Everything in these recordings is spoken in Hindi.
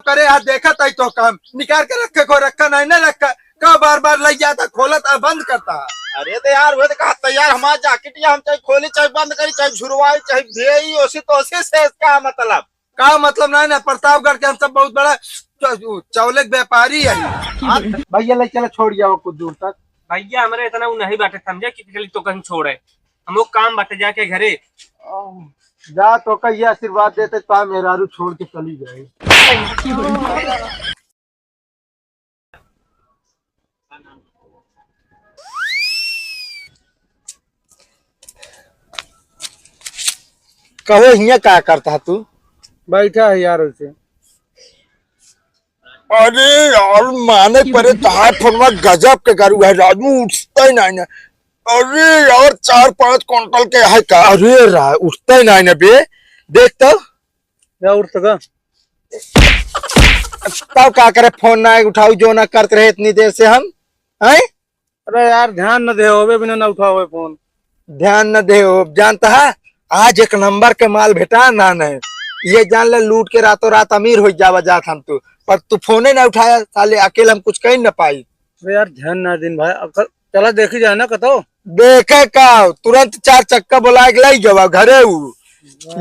करे यहाँ देखा था तो काम निकाल के रखे को रखा नहीं ना रखा का बार बार लग जाता खोला था बंद करता। अरे तो यार वो तो कहा तैयार हमारा जैकेट या हम चाहे खोली चाहे बंद करी चाहे झुरवाई चाहे भेई ओसी तो ओसी से इसका मतलब का मतलब नहीं ना प्रतापगढ़ के हम सब बहुत बड़ा चौले व्यापारी है। भैया ले चला छोड़ गया वो कुछ दूर तक। भैया हमारे इतना नहीं बाटे समझे कि चली तो कहीं छोड़े हम लोग काम बाटे जाके घरे जा तो कही आशीर्वाद देते तो मेहरारू छोड़ के चली जाए। कहो हिया क्या करता तू? बैठा है यार उसे। अरे यार माने परे तार फोनमा गजब के करू है राजू उठता ही नहीं ना। अरे यार 4-5 क्विंटल के है का। अरे उठता ही नहीं ना बे देख तो क्या उठता तब क्या करे फोन ना उठाऊ जो ना करते रहे इतनी देर से हम हैं। अरे यार ध्यान न दे होवे बिना ना उठाओ फोन ध्यान न दे हो जानता है आज एक नंबर के माल भेटा ना नहीं ये जान ले लूट के रातों रात अमीर हो जावा जात हम तू पर तू फोने ना उठाया साले अकेले हम कुछ कह न पाई। यार ध्यान ना दिन भाई चला देखी जाए ना कतो देखे का तुरंत 4 चक्का बुला के लाई जावा घरे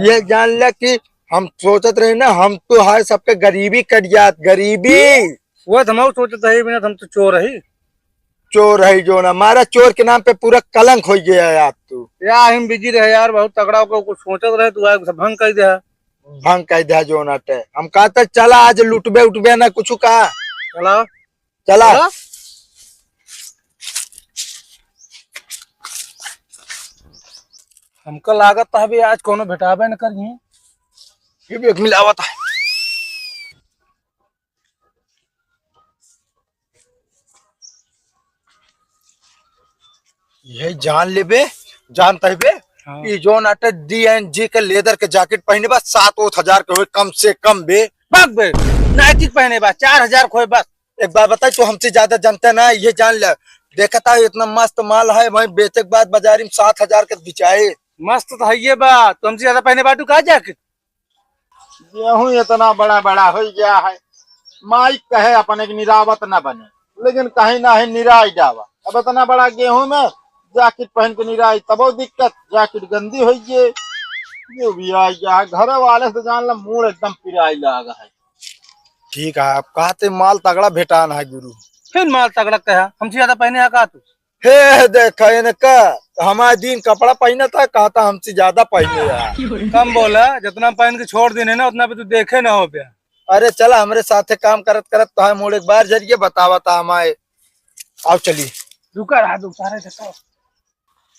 ये जान ले कि हम सोचत रहे ना हम तो है सबके गरीबी कट जात गरीबी वो हम सोचत है बिना हम तो चोर है जो ना हमारा चोर के नाम पे पूरा कलंक हो गया यार तू यार हम बिजी रहे यार बहुत तगड़ा को कुछ सोचत रहे तू भंग कह दे जो ना टे हम कहते चला आज लुटबे उठबे ना कुछ कहा चला चला हमको लागत है आज कोनो भेटाबे न करिए ये भी एक मिलावत है। ये जान लेबे जानता है बे ये जो नाटे DNG के लेदर के जैकेट पहने बस 7-8 के हुए कम से कम बे भाग बे नाइटिक पहने बस 4,000 खोए बस। एक बार बताई तो हमसे ज्यादा जानते ना ये जान ले देखा था इतना मस्त माल है वही बेचे के बाद बाजारी में 7,000 के बिचाए मस्त तो है ये बात तो हमसे ज्यादा पहने बाटू कहा जैकेट गेहूं इतना बड़ा बड़ा हो गया है माइक कहे अपने की निरावत न बने लेकिन कहीं ना है निराई जावा अब इतना बड़ा गेहूं में जैकेट पहन के निराई तबो दिक्कत जैकेट गंदी हो ये भी आ गया घर वाले से जान ला मुंह एकदम पिराई लगा है। ठीक है आप कहते माल तगड़ा भेटान है गुरु फिर माल तगड़ा कहा हमसे ज्यादा पहने है कहा तू हे देखा का हमारे दिन कपड़ा पहना था कहता हमसे ज्यादा पहने यार कम बोला जितना पहन के छोड़ देने ना उतना पे तू देखे ना हो गया। अरे चला हमारे साथ काम करत करत तो मोड़ एक बार जरिए बतावा था हमारे आओ चलिए रुका रहा दुकान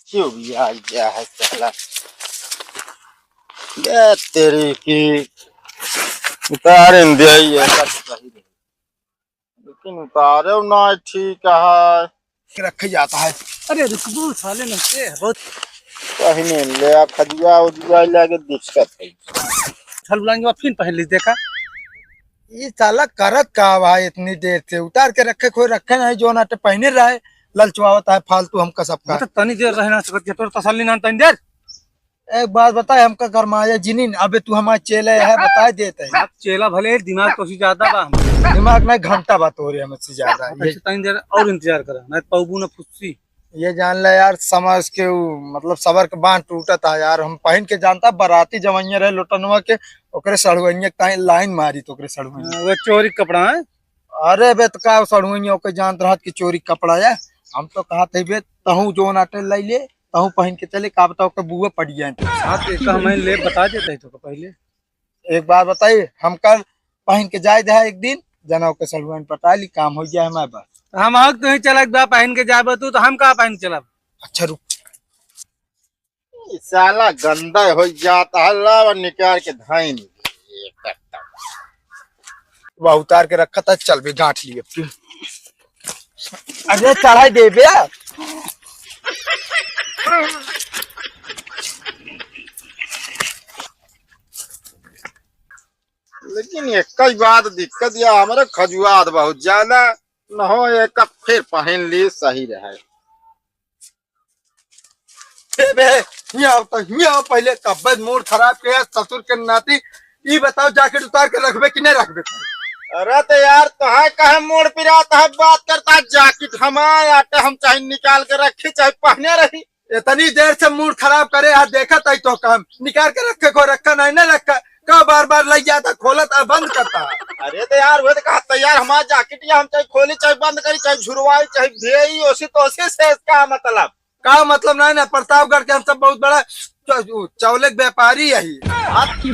क्यों भी आ गया है चला ये तेरी की उतारे दे लेकिन उतारे ना ठीक है रख जाता है। अरे रुकबू साले नसे बहुत पहने ले खदिया उदिया लगे दिक्कत है चल बुलाएंगे फिर पहन ली देखा ये साला करत का भाई इतनी देर से उतार के रखे कोई रखे नहीं जो नाटे पहने रहे ललचवावता है फालतू हमका सबका तनी देर रहना सकत तो तसल्ली ना तनी देर। एक बात बताए हमका गरमाया जिनिन अबे तू हमारे चेला है बता देते है चेला भले दिमाग तो ज्यादा बा दिमाग नहीं घंटा बात हो रही है मुझसे ज्यादा तनी देर और इंतजार करा मैं पौबू न फुस्सी ये जान ले यार समझ के मतलब सबर के बांध टूटा था यार हम पहन के जानता बराती जवैया रहे लोटनवा के ओकरे सड़ुइया कहीं लाइन मारी तो ओकरे सड़ुइया वो चोरी कपड़ा है। अरे बे तो का सड़ुइया ओके जानत रहत की चोरी कपड़ा है हम तो कहा थे बे तहू जो नाटे ले ले तहू पहन के चले का बताओ के बुआ पड़ जाए साथ एक हमें ले बता देते तो पहले एक बार बताइए हम कल पहन के जाए दे एक दिन जना के सड़ुइन पटा ली काम हो गया हमारे पास हम तो ही चला पहन के जाब तू तो हम कहा पहन चला। अच्छा रुक साला गंदा हो जाता है निकाल के धाइन वह उतार के रखा था चल भी गांठ लिए अरे चढ़ाई दे बे लेकिन एक कई बात दिक्कत या हमारे खजुआत बहुत ज्यादा न हो एक फिर पहन ली सही रहे पहले तबियत मूड खराब के ससुर के नाती ये बताओ जैकेट उतार के रखबे कि नहीं रखबे अरे तो यार तुहे कहे मोड़ पिराता है बात करता है जैकेट हमारे आटे हम चाहे निकाल के रखी चाहे पहने रही। इतनी देर से मूड खराब करे यार, देखा तई तो काम निकाल के रखे को रखा नहीं ना रखा, कब बार बार लग जाता खोलता बंद करता। अरे तो यार वो तो कहा तैयार हमारा जैकेट या हम चाहे खोली चाहे बंद करी चाहे झुरवाई चाहे भेई उसी तो उसी से इसका मतलब का मतलब नहीं ना, प्रतापगढ़ के हम सब बहुत बड़ा चौले के व्यापारी है।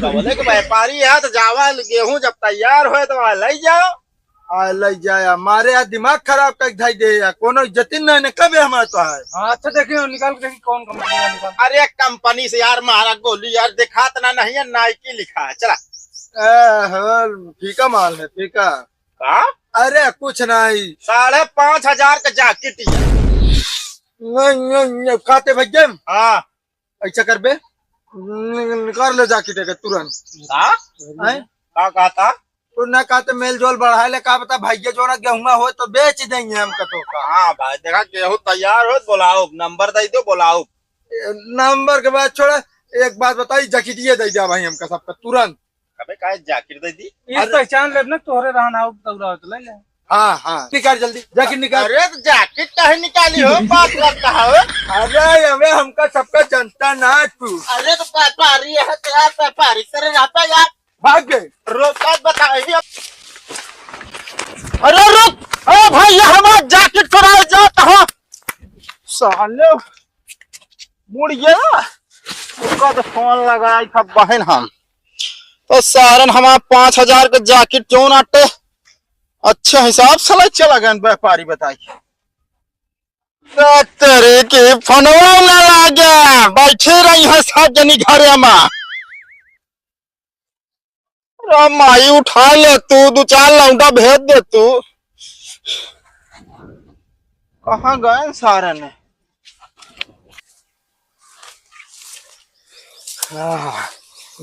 बोले कि व्यापारी है तो जावा गेहूं जब तैयार हो तो वहाँ ले जाओ। ले जाया हमारे यहाँ दिमाग खराब कर धाई दे या कोनो जतिन नहीं कब हमारे तो है। अच्छा देखिए निकाल के देखिए कौन कंपनी का निकाल। अरे कंपनी से यार महाराज गोली यार दिखात ना नहीं है, नाइकी लिखा है चला। फीका माल है फीका। का अरे कुछ नहीं 5,500 का जैकेट नहीं खाते भैया। हाँ ऐसा कर बे निकाल ले जाके तुरंत। का कहता तो ना कहते मेल जोल बढ़ा ले, का बता भैया जोड़ा गेहूं हो तो बेच देंगे हम तो का। हाँ भाई देखा गेहूं तैयार हो बुलाओ, नंबर दे दो बुलाओ। नंबर के बाद छोड़ा एक बात बताई, जैकेटिए दे दिया भाई हमका सबका तुरंत। अबे का जैकेट दे दी इस पहचान ले ना तोहरे रहना दौड़ा तो ले ले। हाँ हाँ निकाल जल्दी जैकेट निकाल। अरे तो जैकेट कहे निकाली हो बात करता है। अरे हमें हमका सबका जनता ना तू। अरे तो व्यापारी है तो यार व्यापारी तरह रहता यार। भाग गए रोक बताइए। अरे रुक, अरे भाई हमारा जैकेट कराया जाता है साले मुड़ गया। उसका तो फोन लगाया था बहन हम तो सारन हमारा 5,000 का जैकेट क्यों नाटे अच्छा हिसाब से ले चला गया व्यापारी बताइए। तेरे के फोनवा ना लगा बैठे रही है सब जनी घरे में। माई उठा ले तू 2-4 लौंडा भेज दे तू। कहाँ गए सारे ने।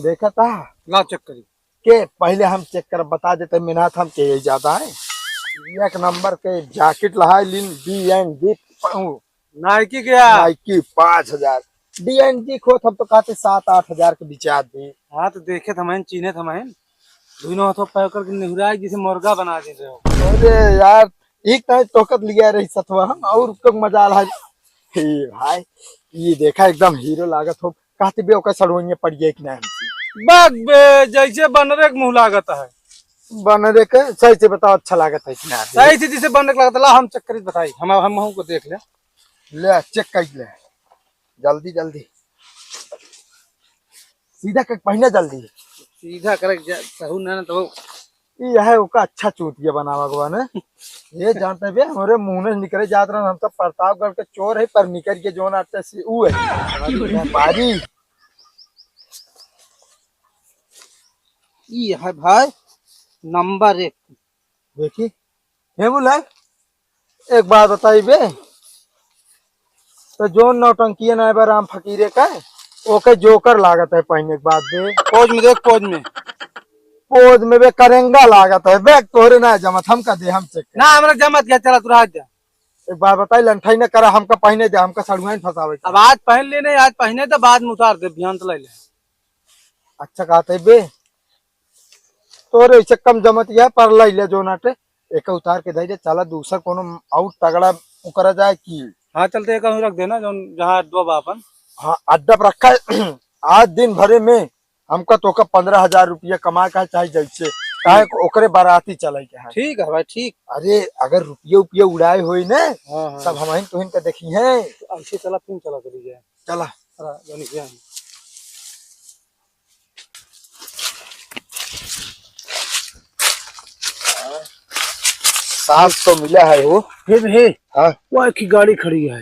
देखा था ला चेक करी के पहले हम चेक कर बता देते मिनात हम के ज्यादा है। एक नंबर के जैकेट लहा लिन DNG नाइकी क्या नाइकी 5,000 DNG खो हम तो कहते 7-8 हजार के बिचा दे। हाँ तो देखे थमैन चीने थमैन दोनों हाथों पैकर के निहुराई जिसे मुर्गा बना दे रहे हो। अरे यार एक टाइम टोकत लिया रही सतवा हम और को मजा आ हे भाई ये देखा एकदम हीरो लागत हो, कहते बे ओका सड़वइए पड़िए कि नहीं। बाग बे जैसे बनरे के मुंह लागत है। बनरे के सही से बताओ अच्छा लागत है कि नहीं। सही से जिसे बनरे के लागत ला हम चेक करी बताई हम को देख ले ले चेक कर ले जल्दी जल्दी सीधा कर पहने जल्दी सीधा करे कहू ना तो ये है ओका अच्छा चूतिया बना भगवान ये जानते बे हमारे मुंह में निकले जात रहा हम तो प्रतापगढ़ के चोर है पर निकल के जोन आते से ऊ है व्यापारी। ये है भाई नंबर 1 देखी हे बोला एक बात बताई बे तो जोन नौटंकी ना बार राम फकीरे का ओके जोकर लागत है पहने के बाद बे पोज में देख पोज में बे करेंगा लागत है बे तोरे ना जमत हमका दे हम चेक ना हमरा जमत क्या चला तू रात जा। एक बार बताई लंठाई न करा हमका पहने दे हमका सड़ुआइन फसावे। अब आज पहन लेने आज पहने तो बाद में उतार दे ध्यान तो ले ले। अच्छा कहते बे तोरे ऐसे कम जमत या पर ले ले जो नाटे एक उतार के दे दे चला दूसरा कोनो आउट तगड़ा करा जाए की। हाँ चलते एक रख देना जो जहाँ अड्डा बापन। हाँ अड्डा पर रखा है आज दिन भरे में हमका तो 15,000 रुपया कमा का चाहे जैसे काहे ओकरे बाराती चले के है। ठीक है भाई ठीक। अरे अगर रुपये उपये उड़ाए हुई न हाँ तब हम तो इनका देखी है ऐसे चला तुम चला करी जाए चला साफ तो मिला है वो फिर भी हाँ वो की गाड़ी खड़ी है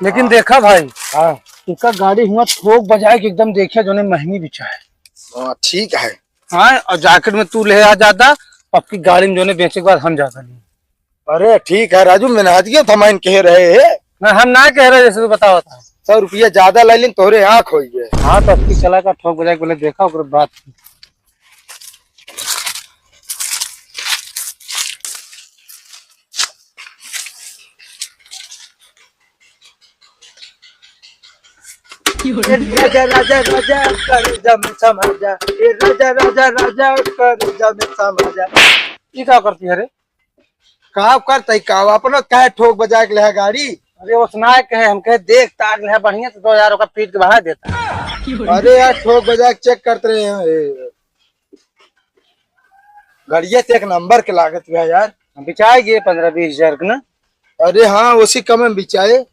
लेकिन देखा भाई हाँ इसका गाड़ी हुआ ठोक बजाए कि एकदम देखिए जो ने महंगी बिछा है। ठीक है हाँ और जैकेट में तू ले आ जाता आपकी गाड़ी में जो ने बेचे के बाद हम जाता नहीं। अरे ठीक है राजू मैंने हदिया थमाइन कह रहे है ना हम ना कह रहे जैसे तू बताओ 100 रुपया ज्यादा ले लें तोरे आँख हो गए। हाँ तो आपकी चला का ठोक बजाए बोले देखा ओकर बात राजा राजा राजा कर जब समझा, ये राजा राजा राजा कर जब समझा। ये क्या करती है रे? का करते का अपना काय ठोक बजा के ले गाड़ी। अरे वो सुना कहे हम कहे देख तार है बढ़िया तो 2000 का पीट के बढ़ा देता। अरे यार ठोक बजा के चेक करते रहे हैं गाड़िया से एक नंबर के लागत है यार। बिचाएगी 15-20 हजार का ना। अरे हाँ उसी कम में बिचाए।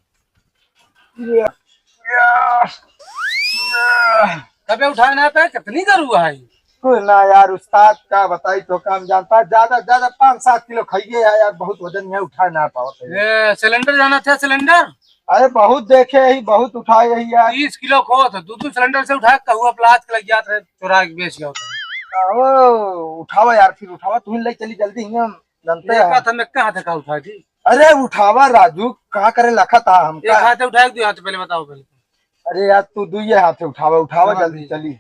कभी उठाना पे कितनी करूँ है ना यार उस्ताद का बताई तो काम जानता है, ज्यादा ज्यादा 5-7 किलो खाइए यार, बहुत वजन है उठा ना पाओ। ये सिलेंडर जाना था सिलेंडर। अरे बहुत देखे ही बहुत उठाए ही यार। 30 किलो खो था 2 सिलेंडर से उठा कहूँ प्लास के लग जाता है चुरा के बेच गया उठावा यार फिर उठावा तुम ले चली जल्दी ही हम जानते हैं। था मैं कहाँ था उठा थी। अरे उठावा राजू कहाँ करे लखा था हम एक हाथ उठाया दो हाथ पहले बताओ पहले। अरे यार तू दुइये हाथे उठावा उठावा जल्दी चली।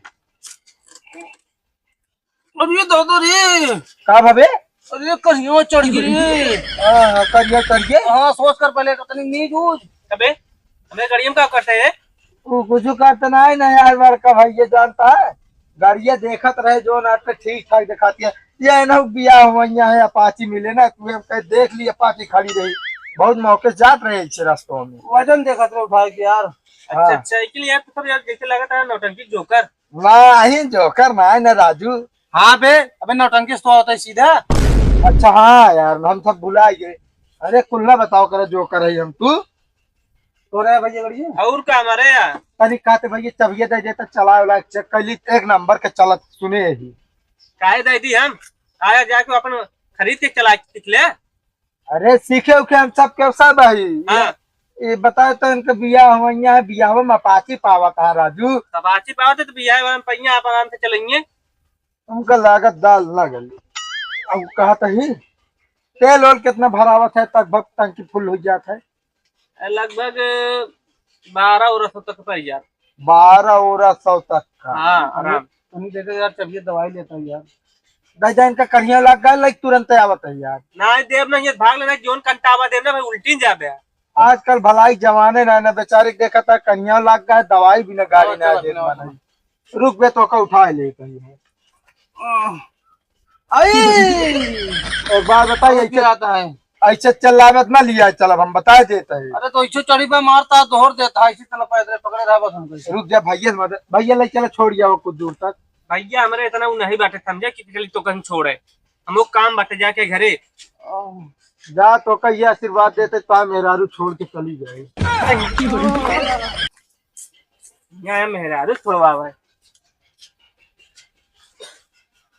अब ये दो रे का भावे अरे कहियो चढ़ गई रे। करिए करिए। हाँ सोच कर पहले कितनी नींद उज अबे हमें गाड़ी में क्या करते है। तू कुछ करता ना है ना यार बार का भाई ये जानता है गाड़िया देखत रहे जो नाट पे ठीक ठाक दिखाती है। ये ना बिया हुआ है अपाची मिले ना तू कहीं देख ली अपाची खड़ी रही बहुत मौके से जात रहे इस रास्तों में। वजन देखा तो उठा के यार। हाँ। अच्छा साइकिल यार तो यार जैसे लगा था नौटंकी जोकर। नहीं जोकर ना है ना राजू। हाँ बे अबे नौटंकी तो होता है सीधा। अच्छा हाँ यार हम सब भुला गए। अरे कुल्ला बताओ करे जोकर है हम तू तो रहे भैया गाड़ी और का हमारे यार तनी कहते भैया चबिया दे देता चला वाला चेक कैली एक नंबर के चलत सुने ही। काहे दे दी हम आया जाके अपन खरीद के चला निकले। अरे सीखे उखे हम सब के सब है। हाँ। ये बताए तो इनका बिया हुआ है बिया में अपाची पावा था राजू। अपाची पावत तो बिया हम पहिया आप आराम से चलेंगे। उनका लागत दाल ना गली। अब कहा ही तेल ओल कितना भरावत है तक भक्त टंकी फुल हो जाता है। लगभग 1200 तक पर यार 1200 तक का। हाँ आराम तुम देते यार तबीयत दवाई लेता हूँ यार। दादा इनका कढ़िया लग गया लाइक तुरंत आवत है यार। ना देव ना ये भाग लेना जोन कंटावा देव ना भाई उल्टी जाबे। आजकल भलाई जमाने ना बेचारे देखा था कन्या लग गया दवाई भी ना गाड़ी ना दे बनाई। रुक बे तो का उठा ले कहीं एक बार बताइए क्या आता है ऐसे चलावत ना लिया चल हम बता देते हैं। अरे तो ऐसे चढ़ी पे मारता दोहर देता इसी तरह पैदल पकड़े रहा बस हमको। रुक जा भैया भैया ले चलो छोड़ जाओ कुछ दूर तक। भैया हमारे इतना नहीं बाटे समझे कि चली तो कहीं छोड़े हम लोग काम बाटे जाके घरे जा तो का ये आशीर्वाद देते तो मेहरारू छोड़ के चली जाए। यहाँ मेहरारू छोड़वा